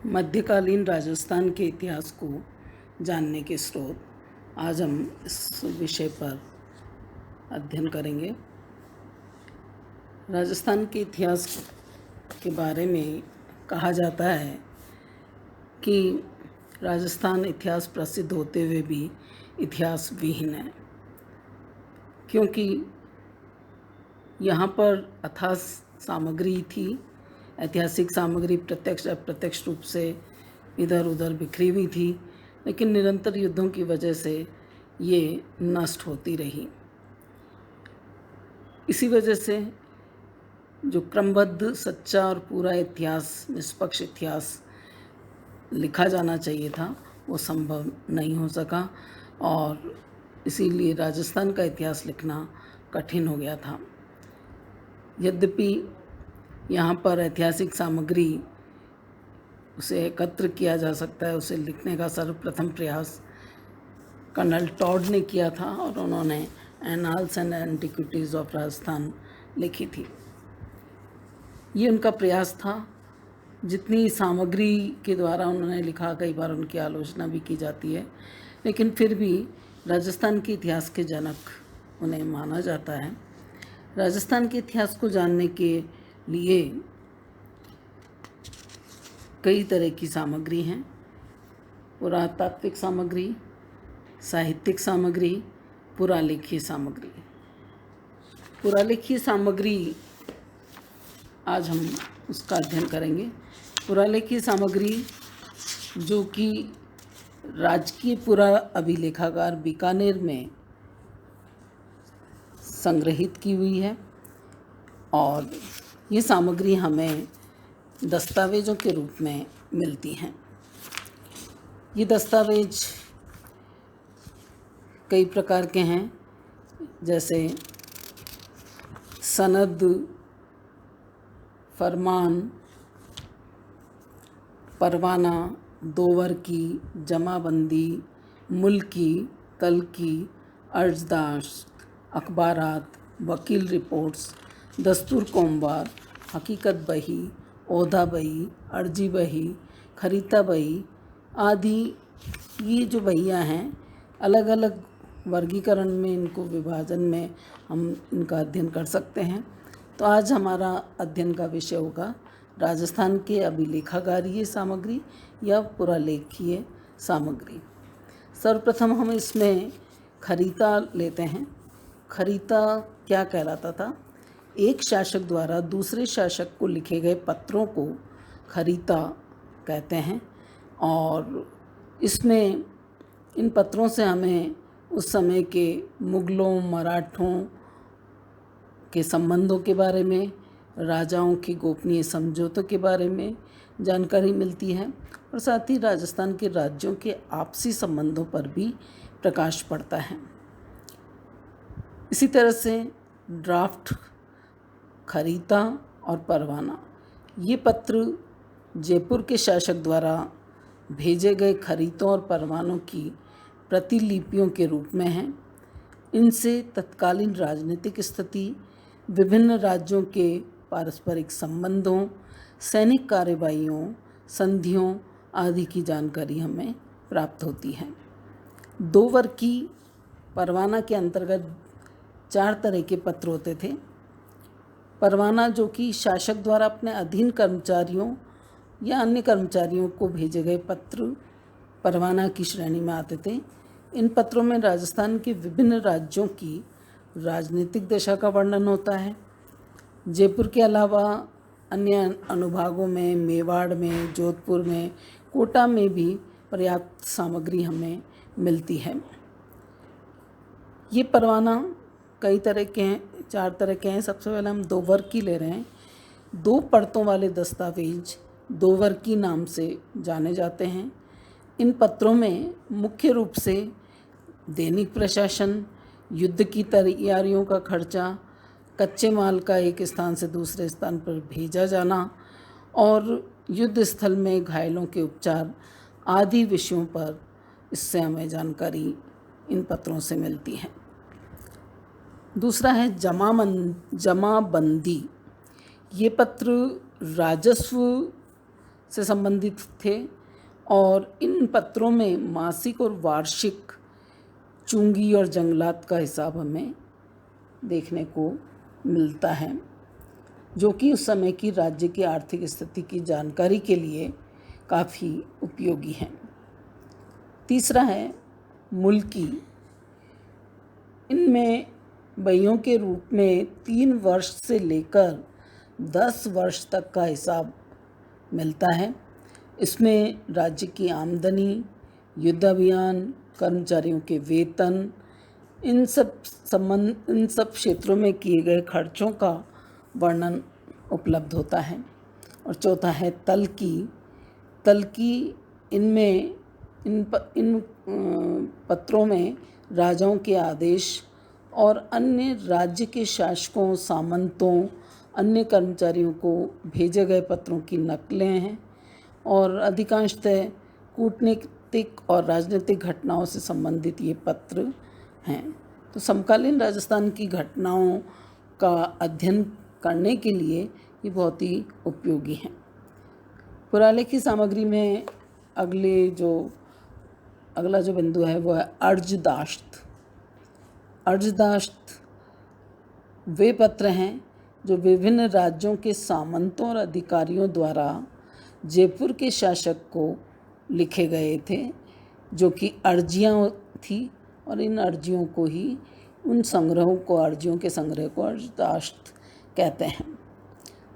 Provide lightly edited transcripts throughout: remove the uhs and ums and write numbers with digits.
मध्यकालीन राजस्थान के इतिहास को जानने के स्रोत, आज हम इस विषय पर अध्ययन करेंगे। राजस्थान के इतिहास के बारे में कहा जाता है कि राजस्थान इतिहास प्रसिद्ध होते हुए भी इतिहास विहीन है, क्योंकि यहाँ पर अथाह सामग्री थी। ऐतिहासिक सामग्री प्रत्यक्ष अप्रत्यक्ष रूप से इधर उधर बिखरी हुई थी, लेकिन निरंतर युद्धों की वजह से ये नष्ट होती रही। इसी वजह से जो क्रमबद्ध, सच्चा और पूरा इतिहास, निष्पक्ष इतिहास लिखा जाना चाहिए था, वो संभव नहीं हो सका और इसीलिए राजस्थान का इतिहास लिखना कठिन हो गया था। यद्यपि यहाँ पर ऐतिहासिक सामग्री उसे एकत्र किया जा सकता है, उसे लिखने का सर्वप्रथम प्रयास कर्नल टॉड ने किया था और उन्होंने annals and antiquities of Rajasthan लिखी थी। ये उनका प्रयास था। जितनी सामग्री के द्वारा उन्होंने लिखा, कई बार उनकी आलोचना भी की जाती है, लेकिन फिर भी राजस्थान के इतिहास के जनक उन्हें माना जाता है। राजस्थान के इतिहास को जानने के लिए कई तरह की सामग्री हैं। पुरातात्विक सामग्री, साहित्यिक सामग्री, पुरालेखीय सामग्री। पुरालेखीय सामग्री आज हम उसका अध्ययन करेंगे। पुरालेखीय सामग्री जो कि राजकीय पुरा अभिलेखागार बीकानेर में संग्रहित की हुई है और ये सामग्री हमें दस्तावेज़ों के रूप में मिलती हैं। ये दस्तावेज कई प्रकार के हैं, जैसे सनद, फरमान, परवाना, दोवर्की, जमाबंदी, मुल्की, तल्की, अर्जदाश्त, अखबारात, वकील रिपोर्ट्स, दस्तूर कोमवार, हकीकत बही, ओहदा बही, अर्जी बही, खरीता बही आदि। ये जो बहियाँ हैं, अलग अलग वर्गीकरण में, इनको विभाजन में हम इनका अध्ययन कर सकते हैं। तो आज हमारा अध्ययन का विषय होगा राजस्थान के अभिलेखागारीय सामग्री या पुरालेखीय सामग्री। सर्वप्रथम हम इसमें खरीता लेते हैं। खरीता क्या कहलाता था? एक शासक द्वारा दूसरे शासक को लिखे गए पत्रों को खरीता कहते हैं और इसमें इन पत्रों से हमें उस समय के मुग़लों, मराठों के संबंधों के बारे में, राजाओं की गोपनीय समझौतों के बारे में जानकारी मिलती है और साथ ही राजस्थान के राज्यों के आपसी संबंधों पर भी प्रकाश पड़ता है। इसी तरह से ड्राफ्ट, खरीता और परवाना, ये पत्र जयपुर के शासक द्वारा भेजे गए खरीतों और परवानों की प्रतिलिपियों के रूप में हैं। इनसे तत्कालीन राजनीतिक स्थिति, विभिन्न राज्यों के पारस्परिक संबंधों, सैनिक कार्रवाइयों, संधियों आदि की जानकारी हमें प्राप्त होती है। दोवर्की परवाना के अंतर्गत 4 तरह के पत्र होते थे। परवाना जो कि शासक द्वारा अपने अधीन कर्मचारियों या अन्य कर्मचारियों को भेजे गए पत्र परवाना की श्रेणी में आते थे। इन पत्रों में राजस्थान के विभिन्न राज्यों की राजनीतिक दशा का वर्णन होता है। जयपुर के अलावा अन्य अनुभागों में, मेवाड़ में, जोधपुर में, कोटा में भी पर्याप्त सामग्री हमें मिलती है। ये परवाना कई तरह के हैं, 4 तरह के हैं। सबसे पहले हम दोवर्की ले रहे हैं। 2 परतों वाले दस्तावेज दोवर्की नाम से जाने जाते हैं। इन पत्रों में मुख्य रूप से दैनिक प्रशासन, युद्ध की तैयारियों का खर्चा, कच्चे माल का एक स्थान से दूसरे स्थान पर भेजा जाना और युद्ध स्थल में घायलों के उपचार आदि विषयों पर इससे हमें जानकारी इन पत्रों से मिलती है। दूसरा है जमाबंदी। ये पत्र राजस्व से संबंधित थे और इन पत्रों में मासिक और वार्षिक चुंगी और जंगलात का हिसाब हमें देखने को मिलता है, जो कि उस समय की राज्य की आर्थिक स्थिति की जानकारी के लिए काफ़ी उपयोगी हैं। तीसरा है मुल्की। इनमें बहियों के रूप में 3 वर्ष से लेकर 10 वर्ष तक का हिसाब मिलता है। इसमें राज्य की आमदनी, युद्ध अभियान, कर्मचारियों के वेतन, इन सब क्षेत्रों में किए गए खर्चों का वर्णन उपलब्ध होता है। और चौथा है तलकी। इनमें इन पत्रों में राजाओं के आदेश और अन्य राज्य के शासकों, सामंतों, अन्य कर्मचारियों को भेजे गए पत्रों की नकलें हैं और अधिकांशतः कूटनीतिक और राजनीतिक घटनाओं से संबंधित ये पत्र हैं। तो समकालीन राजस्थान की घटनाओं का अध्ययन करने के लिए ये बहुत ही उपयोगी हैं। पुरालेखी सामग्री में अगला जो बिंदु है वो है अर्जदाश्त। अर्जदाश्त वे पत्र हैं जो विभिन्न राज्यों के सामंतों और अधिकारियों द्वारा जयपुर के शासक को लिखे गए थे, जो कि अर्जियाँ थी और इन अर्जियों को ही अर्जियों के संग्रह को अर्जदाश्त कहते हैं।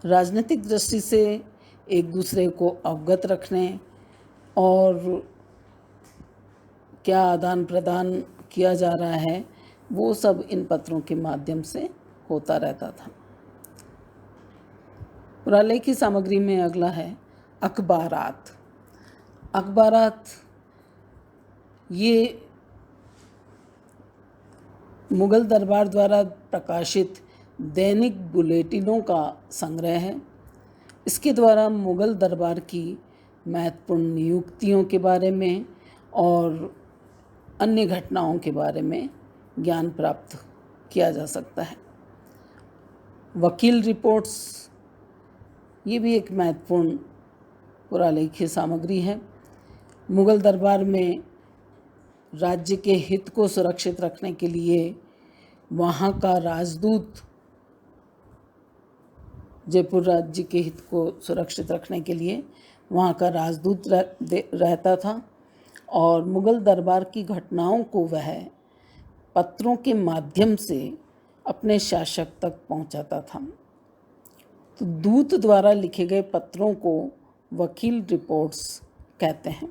राजनीतिक दृष्टि से एक दूसरे को अवगत रखने और क्या आदान प्रदान किया जा रहा है वो सब इन पत्रों के माध्यम से होता रहता था। पुरालेखी सामग्री में अगला है अखबारात। अखबारात ये मुगल दरबार द्वारा प्रकाशित दैनिक बुलेटिनों का संग्रह है। इसके द्वारा मुगल दरबार की महत्वपूर्ण नियुक्तियों के बारे में और अन्य घटनाओं के बारे में ज्ञान प्राप्त किया जा सकता है। वकील रिपोर्ट्स ये भी एक महत्वपूर्ण पुरालेखीय सामग्री है। मुगल दरबार में राज्य के हित को सुरक्षित रखने के लिए वहाँ का राजदूत, जयपुर राज्य के हित को सुरक्षित रखने के लिए वहाँ का राजदूत रहता था और मुगल दरबार की घटनाओं को वह पत्रों के माध्यम से अपने शासक तक पहुँचाता था। तो दूत द्वारा लिखे गए पत्रों को वकील रिपोर्ट्स कहते हैं।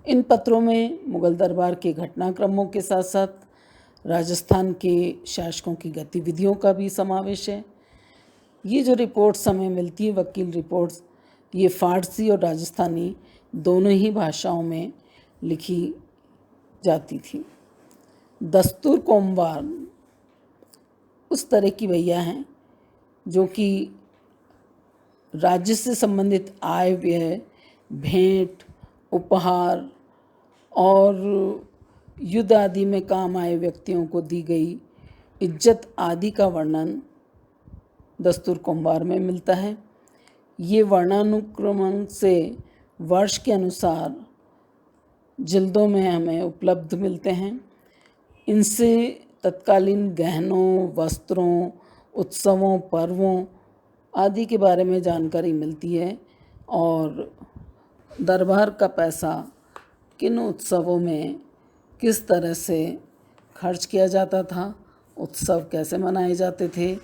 इन पत्रों में मुगल दरबार के घटनाक्रमों के साथ साथ राजस्थान के शासकों की गतिविधियों का भी समावेश है। ये जो रिपोर्ट्स हमें मिलती है, वकील रिपोर्ट्स, ये फारसी और राजस्थानी दोनों ही भाषाओं में लिखी जाती थी। दस्तूर कोमवार उस तरह की भैया हैं जो कि राज्य से संबंधित आय व्यय, भेंट, उपहार और युद्ध आदि में काम आए व्यक्तियों को दी गई इज्जत आदि का वर्णन दस्तूर कोमवार में मिलता है। ये वर्णानुक्रमण से वर्ष के अनुसार जिल्दों में हमें उपलब्ध मिलते हैं। इनसे तत्कालीन गहनों, वस्त्रों, उत्सवों, पर्वों आदि के बारे में जानकारी मिलती है और दरबार का पैसा किन उत्सवों में किस तरह से खर्च किया जाता था, उत्सव कैसे मनाए जाते थे,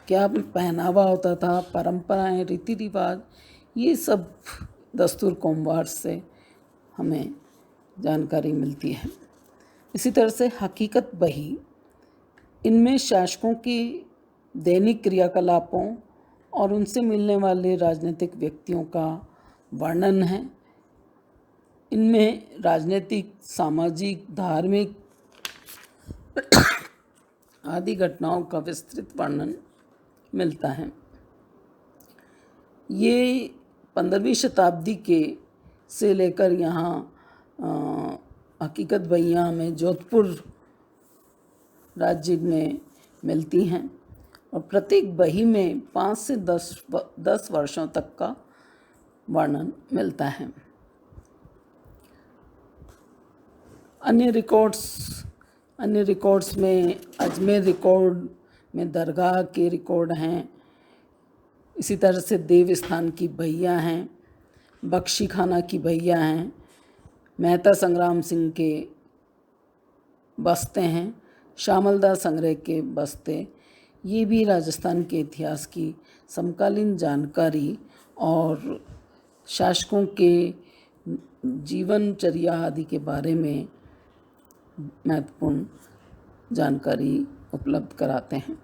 क्या पहनावा होता था, परंपराएं, रीति रिवाज, ये सब दस्तूर कोमवार से हमें जानकारी मिलती है। इसी तरह से हकीकत बही, इनमें शासकों की दैनिक क्रियाकलापों और उनसे मिलने वाले राजनीतिक व्यक्तियों का वर्णन है। इनमें राजनीतिक, सामाजिक, धार्मिक आदि घटनाओं का विस्तृत वर्णन मिलता है। ये 15वीं शताब्दी के से लेकर यहाँ हकीकत बहियाँ में जोधपुर राज्य में मिलती हैं और प्रत्येक बही में 5 से 10 वर्षों तक का वर्णन मिलता है। अन्य रिकॉर्ड्स में अजमेर रिकॉर्ड में दरगाह के रिकॉर्ड हैं। इसी तरह से देव स्थान की बहिया हैं, बख्शी खाना की बहिया हैं, मेहता संग्राम सिंह के बस्ते हैं, श्यामलदास संग्रह के बस्ते। ये भी राजस्थान के इतिहास की समकालीन जानकारी और शासकों के जीवनचर्या आदि के बारे में महत्वपूर्ण जानकारी उपलब्ध कराते हैं।